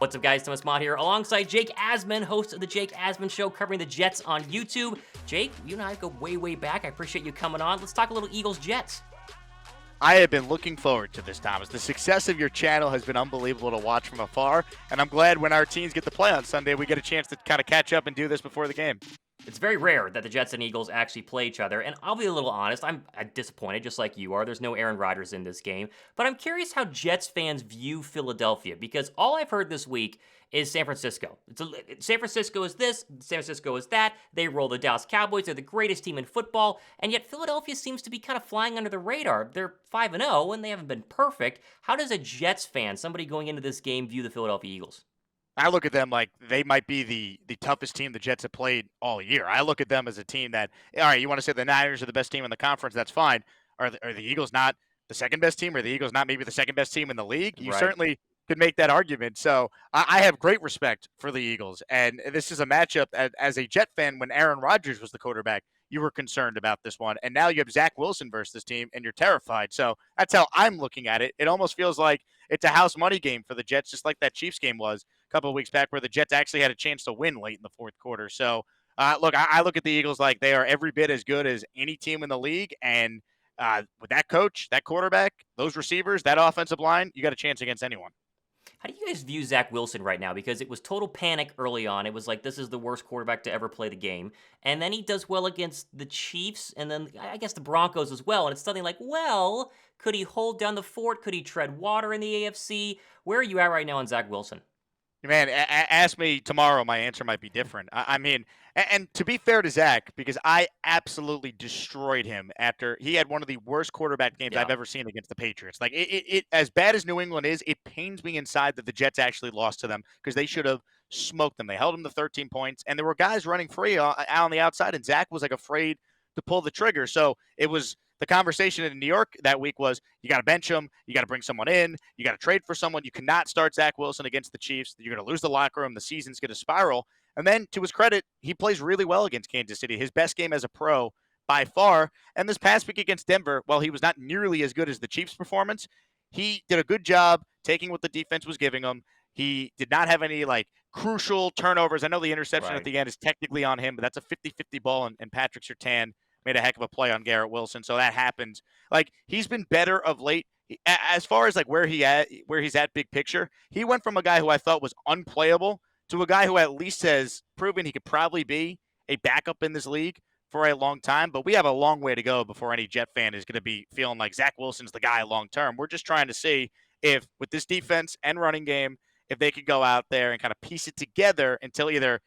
What's up, guys? Thomas Mott here, alongside Jake Asman, host of the Jake Asman Show, covering the Jets on YouTube. Jake, you and I go way, way back. I appreciate you coming on. Let's talk a little Eagles-Jets. I have been looking forward to this, Thomas. The success of your channel has been unbelievable to watch from afar, and I'm glad when our teams get to play on Sunday, we get a chance to kind of catch up and do this before the game. It's very rare that the Jets and Eagles actually play each other, and I'll be a little honest, I'm disappointed, just like you are. There's no Aaron Rodgers in this game, but I'm curious how Jets fans view Philadelphia, because all I've heard this week is San Francisco. San Francisco is this, San Francisco is that, they roll the Dallas Cowboys, they're the greatest team in football, and yet Philadelphia seems to be kind of flying under the radar. They're 5-0, and they haven't been perfect. How does a Jets fan, somebody going into this game, view the Philadelphia Eagles? I look at them like they might be the toughest team the Jets have played all year. I look at them as a team that, all right, you want to say the Niners are the best team in the conference, that's fine. Are the Eagles not the second best team? Are the Eagles not maybe the second best team in the league? You certainly could make that argument. So I have great respect for the Eagles. And this is a matchup as a Jet fan. When Aaron Rodgers was the quarterback, you were concerned about this one. And now you have Zach Wilson versus this team, and you're terrified. So that's how I'm looking at it. It almost feels like it's a house money game for the Jets, just like that Chiefs game was a couple of weeks back, where the Jets actually had a chance to win late in the fourth quarter. So, look, I look at the Eagles like they are every bit as good as any team in the league. And with that coach, that quarterback, those receivers, that offensive line, you got a chance against anyone. How do you guys view Zach Wilson right now? Because it was total panic early on. It was like, this is the worst quarterback to ever play the game. And then he does well against the Chiefs, and then I guess the Broncos as well. And it's something like, well, could he hold down the fort? Could he tread water in the AFC? Where are you at right now on Zach Wilson? Man, ask me tomorrow. My answer might be different. I mean, and to be fair to Zach, because I absolutely destroyed him after he had one of the worst quarterback games I've ever seen against the Patriots. Like, it as bad as New England is, it pains me inside that the Jets actually lost to them, because they should have smoked them. They held them to 13 points, and there were guys running free out on the outside, and Zach was like afraid to pull the trigger. So it was the conversation in New York that week was, you got to bench him, you got to bring someone in, you got to trade for someone. You cannot start Zach Wilson against the Chiefs. You're going to lose the locker room. The season's going to spiral. And then, to his credit, he plays really well against Kansas City. His best game as a pro by far. And this past week against Denver, while he was not nearly as good as the Chiefs' performance, he did a good job taking what the defense was giving him. He did not have any, crucial turnovers. I know the interception at the end is technically on him, but that's a 50-50 ball, and Patrick Surtain made a heck of a play on Garrett Wilson. So that happens. He's been better of late. As far as where he's at big picture, he went from a guy who I thought was unplayable to a guy who at least has proven he could probably be a backup in this league for a long time. But we have a long way to go before any Jet fan is going to be feeling like Zach Wilson's the guy long term. We're just trying to see if, with this defense and running game, if they could go out there and kind of piece it together until either,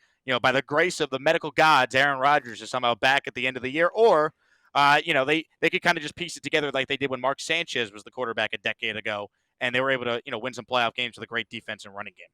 by the grace of the medical gods, Aaron Rodgers is somehow back at the end of the year, or, they could kind of just piece it together like they did when Mark Sanchez was the quarterback a decade ago, and they were able to, win some playoff games with a great defense and running game.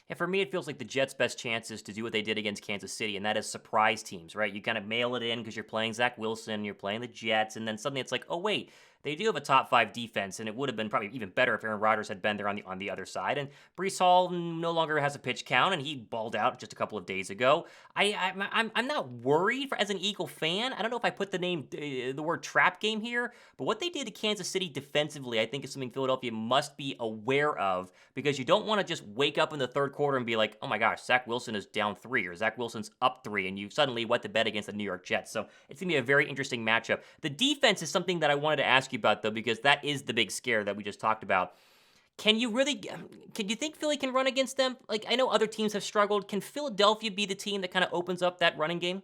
And for me, it feels like the Jets' best chance is to do what they did against Kansas City, and that is surprise teams, right? You kind of mail it in because you're playing Zach Wilson, you're playing the Jets, and then suddenly it's like, oh, wait, they do have a top 5 defense, and it would have been probably even better if Aaron Rodgers had been there on the other side. And Breece Hall no longer has a pitch count, and he balled out just a couple of days ago. I'm not worried as an Eagle fan. I don't know if I put the word trap game here, but what they did to Kansas City defensively, I think, is something Philadelphia must be aware of, because you don't want to just wake up in the third quarter and be like, oh my gosh, Zach Wilson is down 3 or Zach Wilson's up 3, and you suddenly wet the bed against the New York Jets. So it's going to be a very interesting matchup. The defense is something that I wanted to ask you about, though, because that is the big scare that we just talked about. Can you think Philly can run against them? I know other teams have struggled. Can Philadelphia be the team that kind of opens up that running game?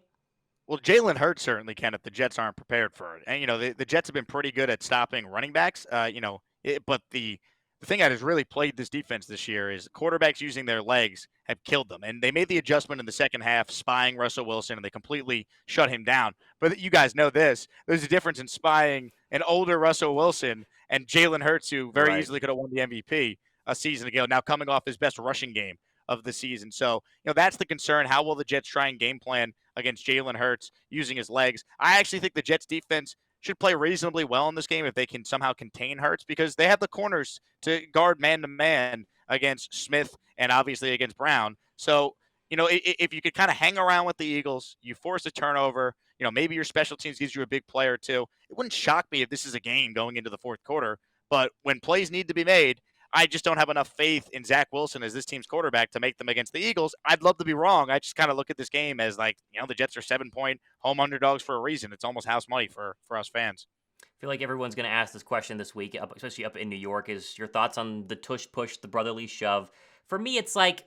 Well, Jalen Hurts certainly can if the Jets aren't prepared for it. And, the Jets have been pretty good at stopping running backs, but the thing that has really played this defense this year is quarterbacks using their legs have killed them. And they made the adjustment in the second half, spying Russell Wilson, and they completely shut him down. But you guys know this. There's a difference in spying an older Russell Wilson and Jalen Hurts, who very easily could have won the MVP a season ago, now coming off his best rushing game of the season. So, that's the concern. How will the Jets try and game plan against Jalen Hurts using his legs? I actually think the Jets defense should play reasonably well in this game if they can somehow contain Hurts, because they have the corners to guard man-to-man against Smith and obviously against Brown. So, if you could kind of hang around with the Eagles, you force a turnover, maybe your special teams gives you a big play or two. It wouldn't shock me if this is a game going into the fourth quarter, but when plays need to be made, I just don't have enough faith in Zach Wilson as this team's quarterback to make them against the Eagles. I'd love to be wrong. I just kind of look at this game as like, the Jets are 7-point home underdogs for a reason. It's almost house money for us fans. I feel like everyone's going to ask this question this week, especially up in New York, is your thoughts on the tush push, the brotherly shove. For me, it's like,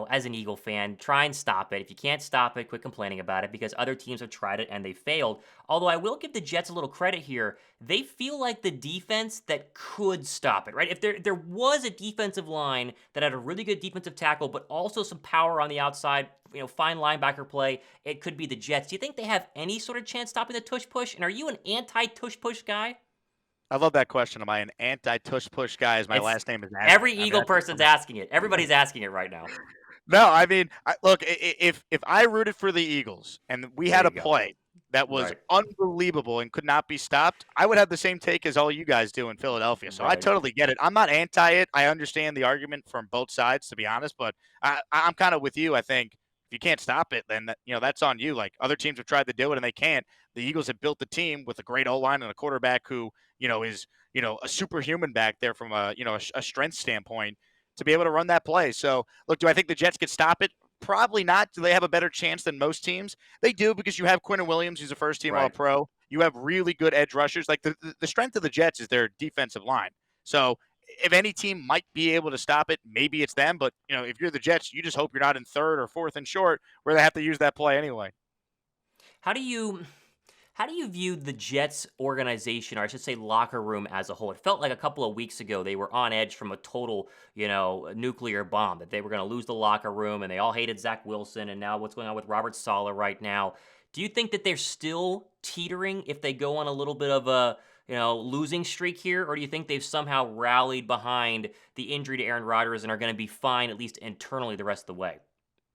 as an Eagle fan, try and stop it. If you can't stop it, quit complaining about it because other teams have tried it and they failed. Although I will give the Jets a little credit here. They feel like the defense that could stop it, right? If there was a defensive line that had a really good defensive tackle, but also some power on the outside, fine linebacker play, it could be the Jets. Do you think they have any sort of chance stopping the tush push? And are you an anti-tush push guy? I love that question. Am I an anti-tush push guy? As my last name is Asman. Every Eagle person's asking it. Everybody's asking it right now. No, I mean, look, if I rooted for the Eagles and we had a play that was unbelievable and could not be stopped, I would have the same take as all you guys do in Philadelphia. So I totally get it. I'm not anti it. I understand the argument from both sides, to be honest, but I'm kind of with you. I think if you can't stop it, then that's on you. Like other teams have tried to do it and they can't. The Eagles have built the team with a great O-line and a quarterback who, is, a superhuman back there from a strength standpoint to be able to run that play. So, look, do I think the Jets could stop it? Probably not. Do they have a better chance than most teams? They do because you have Quinton Williams, who's a first-team All-Pro. You have really good edge rushers. Like the strength of the Jets is their defensive line. So if any team might be able to stop it, maybe it's them. But, if you're the Jets, you just hope you're not in third or fourth and short where they have to use that play anyway. How do you view the Jets organization, or I should say locker room as a whole? It felt like a couple of weeks ago they were on edge from a total, nuclear bomb, that they were going to lose the locker room and they all hated Zach Wilson. And now what's going on with Robert Saleh right now? Do you think that they're still teetering if they go on a little bit of a, losing streak here? Or do you think they've somehow rallied behind the injury to Aaron Rodgers and are going to be fine, at least internally, the rest of the way?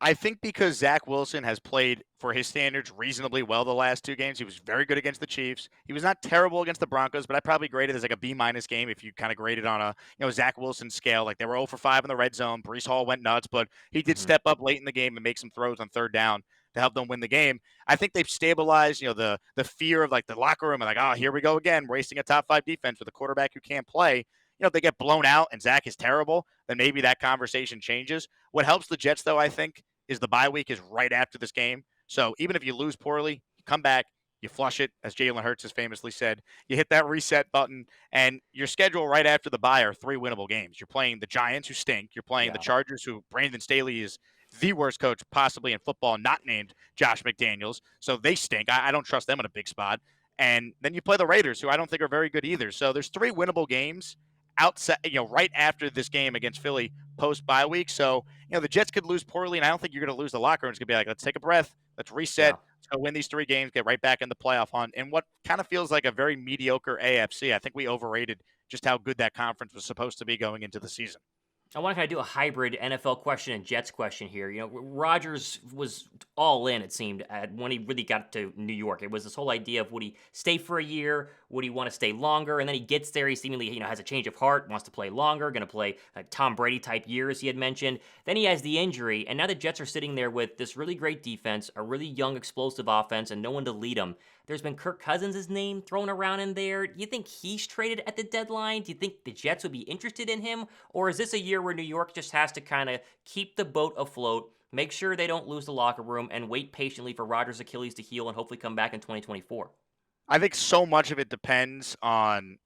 I think because Zach Wilson has played, for his standards, reasonably well the last two games. He was very good against the Chiefs. He was not terrible against the Broncos, but I probably graded as like a B- game if you kind of graded on a Zach Wilson scale. Like they were 0 for 5 in the red zone. Breece Hall went nuts, but he did step up late in the game and make some throws on third down to help them win the game. I think they've stabilized, the fear of like the locker room and like, oh, here we go again, wasting a top 5 defense with a quarterback who can't play. If they get blown out and Zach is terrible, then maybe that conversation changes. What helps the Jets, though, I think, is the bye week is right after this game. So even if you lose poorly, you come back, you flush it, as Jalen Hurts has famously said. You hit that reset button, and your schedule right after the bye are 3 winnable games. You're playing the Giants, who stink. You're playing the Chargers, who Brandon Staley is the worst coach possibly in football, not named Josh McDaniels. So they stink. I don't trust them in a big spot. And then you play the Raiders, who I don't think are very good either. So there's 3 winnable games outside, right after this game against Philly post bye week. So, the Jets could lose poorly, and I don't think you're going to lose the locker room. It's going to be like, let's take a breath, let's reset, let's go win these 3 games, get right back in the playoff hunt. And what kind of feels like a very mediocre AFC. I think we overrated just how good that conference was supposed to be going into the season. I want to kind of do a hybrid NFL question and Jets question here. Rodgers was all in, it seemed, when he really got to New York. It was this whole idea of would he stay for a year? Would he want to stay longer? And then he gets there. He seemingly, has a change of heart, wants to play longer, going to play like Tom Brady type years, he had mentioned. Then he has the injury, and now the Jets are sitting there with this really great defense, a really young, explosive offense, and no one to lead them. There's been Kirk Cousins' name thrown around in there. Do you think he's traded at the deadline? Do you think the Jets would be interested in him? Or is this a year where New York just has to kind of keep the boat afloat, make sure they don't lose the locker room, and wait patiently for Rodgers' Achilles to heal and hopefully come back in 2024? I think so much of it depends on,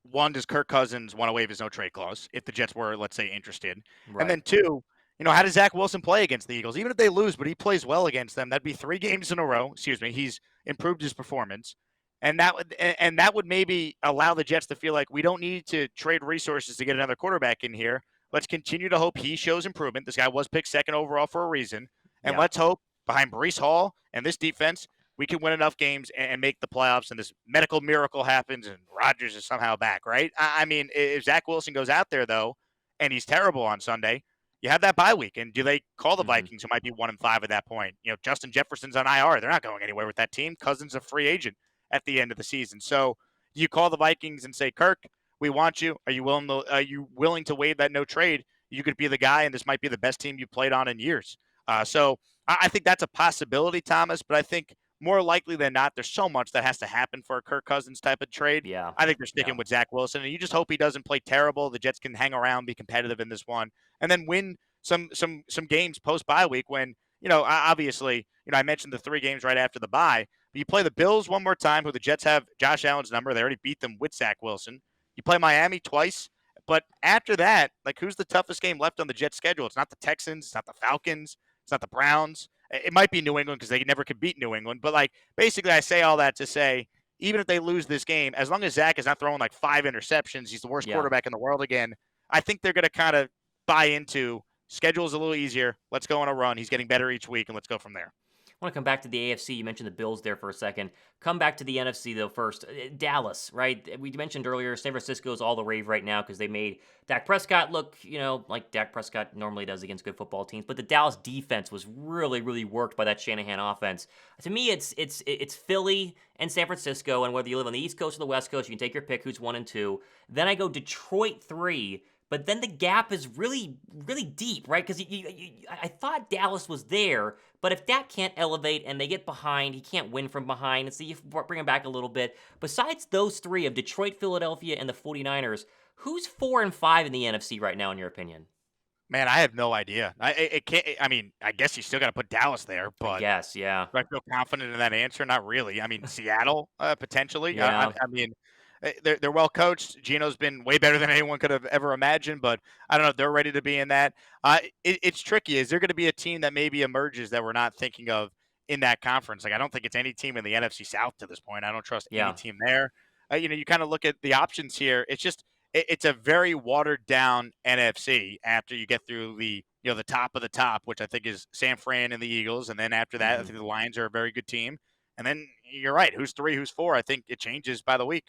one, does Kirk Cousins want to waive his no-trade clause if the Jets were, let's say, interested? Right. And then 2, how does Zach Wilson play against the Eagles? Even if they lose, but he plays well against them, that'd be 3 games in a row. He's improved his performance. And that would maybe allow the Jets to feel like we don't need to trade resources to get another quarterback in here. Let's continue to hope he shows improvement. This guy was picked 2nd overall for a reason. And let's hope behind Breece Hall and this defense, we can win enough games and make the playoffs, and this medical miracle happens and Rodgers is somehow back, right? I mean, if Zach Wilson goes out there, though, and he's terrible on Sunday, you have that bye week. And do they call the Vikings, who might be 1-5 at that point? Justin Jefferson's on IR. They're not going anywhere with that team. Cousins a free agent at the end of the season. So you call the Vikings and say, Kirk, we want you. Are you willing to waive that no trade? You could be the guy, and this might be the best team you've played on in years. So I think that's a possibility, Thomas. But I think more likely than not, there's so much that has to happen for a Kirk Cousins type of trade. Yeah. I think they're Yeah. sticking with Zach Wilson, and you just hope he doesn't play terrible. The Jets can hang around, be competitive in this one, and then win some games post bye week. When obviously, I mentioned the 3 games right after the bye. But you play the Bills one more time, who the Jets have Josh Allen's number. They already beat them with Zach Wilson. You play Miami twice, but after that, like, who's the toughest game left on the Jets schedule? It's not the Texans, it's not the Falcons, it's not the Browns. It might be New England because they never could beat New England. But, like, basically, I say all that to say, even if they lose this game, as long as Zach is not throwing like 5 interceptions, he's the worst Yeah. quarterback in the world again. I think they're going to kind of buy into schedule's a little easier. Let's go on a run. He's getting better each week, and let's go from there. I want to come back to the AFC. You mentioned the Bills there for a second. Come back to the NFC, though, first. Dallas, right? We mentioned earlier, San Francisco's all the rave right now because they made Dak Prescott look, like Dak Prescott normally does against good football teams. But the Dallas defense was really, really worked by that Shanahan offense. To me, it's Philly and San Francisco, and whether you live on the East Coast or the West Coast, you can take your pick who's 1 and 2. Then I go Detroit 3. But then the gap is really, really deep, right? Because I thought Dallas was there, but if Dak can't elevate and they get behind, he can't win from behind, and so you bring him back a little bit. Besides those 3 of Detroit, Philadelphia, and the 49ers, who's 4 and 5 in the NFC right now, in your opinion? Man, I have no idea. I guess you still got to put Dallas there, but I guess, yeah. do I feel confident in that answer? Not really. I mean, Seattle, potentially. Yeah. I mean, they're well coached. Gino's been way better than anyone could have ever imagined, but I don't know if they're ready to be in that. It's tricky. Is there going to be a team that maybe emerges that we're not thinking of in that conference? Like, I don't think it's any team in the NFC South to this point. I don't trust any team there. You kind of look at the options here. It's just it's a very watered down NFC after you get through the top of the top, which I think is San Fran and the Eagles, and then after that, I think the Lions are a very good team. And then you're right. Who's 3? Who's 4? I think it changes by the week.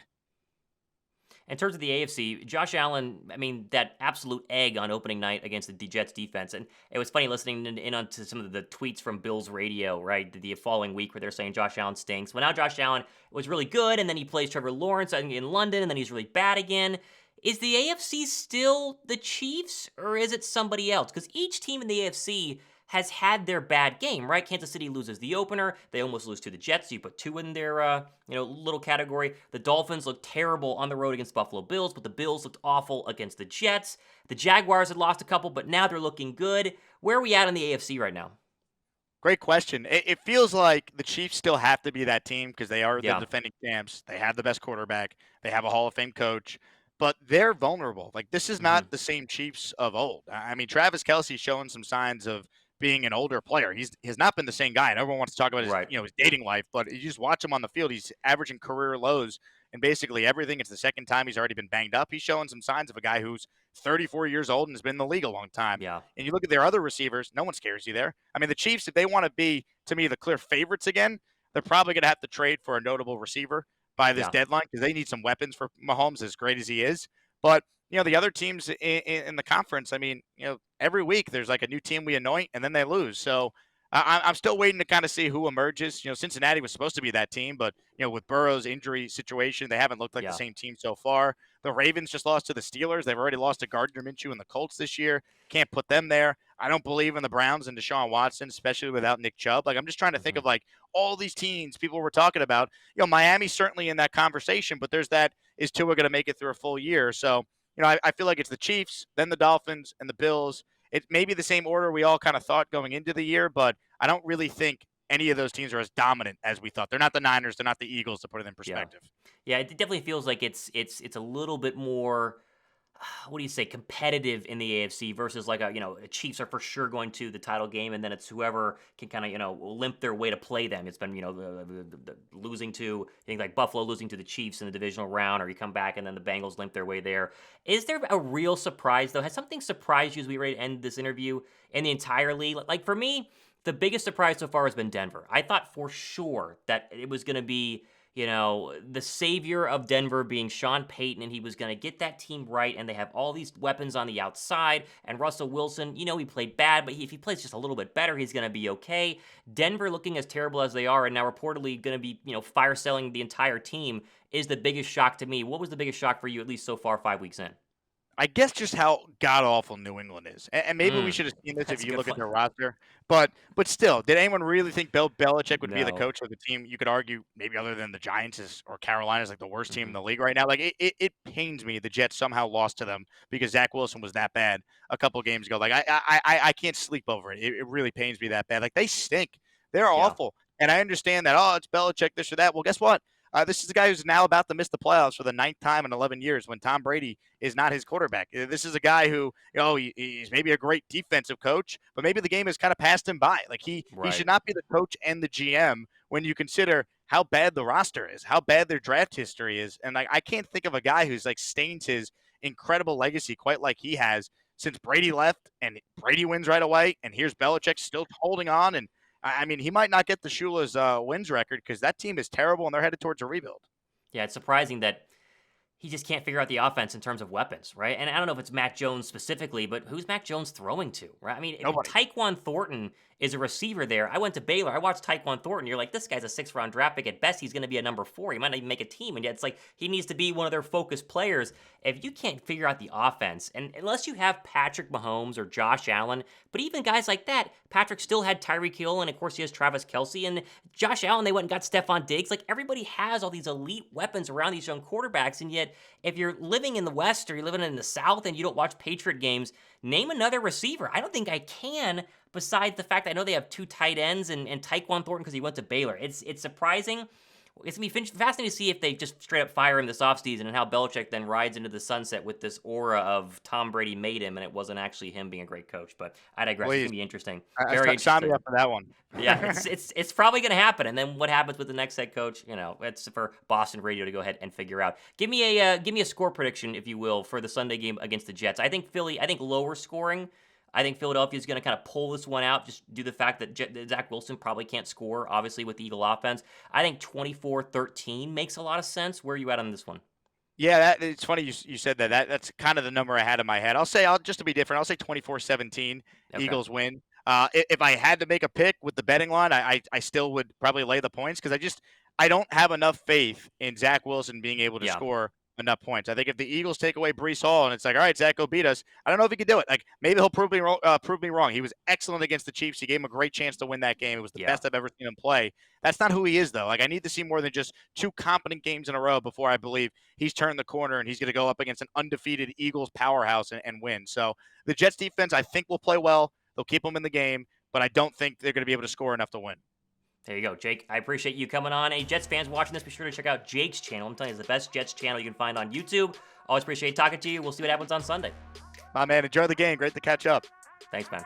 In terms of the AFC, Josh Allen, I mean, that absolute egg on opening night against the Jets defense. And it was funny listening in onto some of the tweets from Bills radio, right, the following week where they're saying Josh Allen stinks. Well, now Josh Allen was really good, and then he plays Trevor Lawrence in London, and then he's really bad again. Is the AFC still the Chiefs, or is it somebody else? Because each team in the AFC has had their bad game, right? Kansas City loses the opener. They almost lose to the Jets. So you put 2 in their, little category. The Dolphins looked terrible on the road against Buffalo Bills, but the Bills looked awful against the Jets. The Jaguars had lost a couple, but now they're looking good. Where are we at in the AFC right now? Great question. It feels like the Chiefs still have to be that team because they are the defending champs. They have the best quarterback. They have a Hall of Fame coach. But they're vulnerable. Like, this is not the same Chiefs of old. I mean, Travis Kelce's showing some signs of being an older player. He has not been the same guy. And everyone wants to talk about his dating life, but you just watch him on the field. He's averaging career lows in basically everything. It's the second time he's already been banged up. He's showing some signs of a guy who's 34 years old and has been in the league a long time. Yeah. And you look at their other receivers, no one scares you there. I mean, the Chiefs, if they want to be, to me, the clear favorites again, they're probably going to have to trade for a notable receiver by this deadline because they need some weapons for Mahomes, as great as he is. But the other teams in the conference, I mean, every week there's like a new team we anoint and then they lose. So I'm still waiting to kind of see who emerges. Cincinnati was supposed to be that team, but, with Burrow's injury situation, they haven't looked like the same team so far. The Ravens just lost to the Steelers. They've already lost to Gardner Minshew and the Colts this year. Can't put them there. I don't believe in the Browns and Deshaun Watson, especially without Nick Chubb. Like, I'm just trying to think of like all these teams people were talking about. Miami's certainly in that conversation, but there's that, is Tua going to make it through a full year? So, I feel like it's the Chiefs, then the Dolphins, and the Bills. It may be the same order we all kind of thought going into the year, but I don't really think any of those teams are as dominant as we thought. They're not the Niners. They're not the Eagles, to put it in perspective. Yeah, it definitely feels like it's a little bit more, what do you say, competitive in the AFC versus like Chiefs are for sure going to the title game, and then it's whoever can kind of limp their way to play them. It's been the losing to like Buffalo losing to the Chiefs in the divisional round, or you come back and then the Bengals limp their way there. Is there a real surprise though? Has something surprised you as we ready to end this interview in the entire league? Like for me, the biggest surprise so far has been Denver. I thought for sure that it was going to be the savior of Denver being Sean Payton, and he was going to get that team right, and they have all these weapons on the outside, and Russell Wilson, he played bad, but if he plays just a little bit better, he's going to be okay. Denver looking as terrible as they are, and now reportedly going to be, fire selling the entire team, is the biggest shock to me. What was the biggest shock for you, at least so far, 5 weeks in? I guess just how god awful New England is, and maybe we Mm, should have seen this if that's a you good look at one. their roster. But still, did anyone really think Bill Belichick would be the No. coach of the team? You could argue maybe other than the Giants or Carolina is like the worst team in Hmm. the league right now. Like it pains me the Jets somehow lost to them because Zach Wilson was that bad a couple of games ago. Like I can't sleep over it. It really pains me that bad. Like they stink. They're Yeah. awful. And I understand that. Oh, it's Belichick, this or that. Well, guess what? This is a guy who's now about to miss the playoffs for the ninth time in 11 years when Tom Brady is not his quarterback. This is a guy who, he's maybe a great defensive coach, but maybe the game has kind of passed him by. Like he Right. should not be the coach and the GM when you consider how bad the roster is, how bad their draft history is. And I can't think of a guy who's like stained his incredible legacy quite like he has since Brady left and Brady wins right away. And here's Belichick still holding on. And I mean, he might not get the Shula's wins record because that team is terrible and they're headed towards a rebuild. Yeah, it's surprising that he just can't figure out the offense in terms of weapons, right? And I don't know if it's Mac Jones specifically, but who's Mac Jones throwing to, right? I mean, if Nobody. Tyquan Thornton is a receiver there, I went to Baylor, I watched Tyquan Thornton, you're like, this guy's a 6th-round draft pick. At best, he's going to be a number 4. He might not even make a team, and yet it's like he needs to be one of their focused players. If you can't figure out the offense, and unless you have Patrick Mahomes or Josh Allen, but even guys like that, Patrick still had Tyreek Hill, and of course he has Travis Kelce, and Josh Allen, they went and got Stephon Diggs. Like, everybody has all these elite weapons around these young quarterbacks, and yet if you're living in the West or you're living in the South and you don't watch Patriot games, name another receiver. I don't think I can, besides the fact I know they have 2 tight ends and Tyquan Thornton because he went to Baylor. It's surprising. It's going to be fascinating to see if they just straight up fire him this offseason and how Belichick then rides into the sunset with this aura of Tom Brady made him and it wasn't actually him being a great coach. But I digress. It's Please. going to be interesting. Very Very interesting. Sign me interesting. up for that one. Yeah, it's probably going to happen. And then what happens with the next head coach? It's for Boston radio to go ahead and figure out. Give me a score prediction, if you will, for the Sunday game against the Jets. I think lower scoring. I think Philadelphia is going to kind of pull this one out, just due to the fact that Zach Wilson probably can't score, obviously, with the Eagle offense. I think 24-13 makes a lot of sense. Where are you at on this one? Yeah, it's funny you said that. That's kind of the number I had in my head. Just to be different, I'll say 24-17, Okay. Eagles win. If I had to make a pick with the betting line, I still would probably lay the points because I don't have enough faith in Zach Wilson being able to Yeah. score enough points. I think if the Eagles take away Breece Hall and it's like, all right, Zach, go beat us. I don't know if he can do it. Like maybe he'll prove me wrong. He was excellent against the Chiefs. He gave him a great chance to win that game. It was the best I've ever seen him play. That's not who he is, though. Like I need to see more than just 2 competent games in a row before I believe he's turned the corner and he's going to go up against an undefeated Eagles powerhouse and win. So the Jets defense, I think, will play well. They'll keep them in the game, but I don't think they're going to be able to score enough to win. There you go, Jake. I appreciate you coming on. Any Jets fans watching this, be sure to check out Jake's channel. I'm telling you, it's the best Jets channel you can find on YouTube. Always appreciate talking to you. We'll see what happens on Sunday. My man, enjoy the game. Great to catch up. Thanks, man.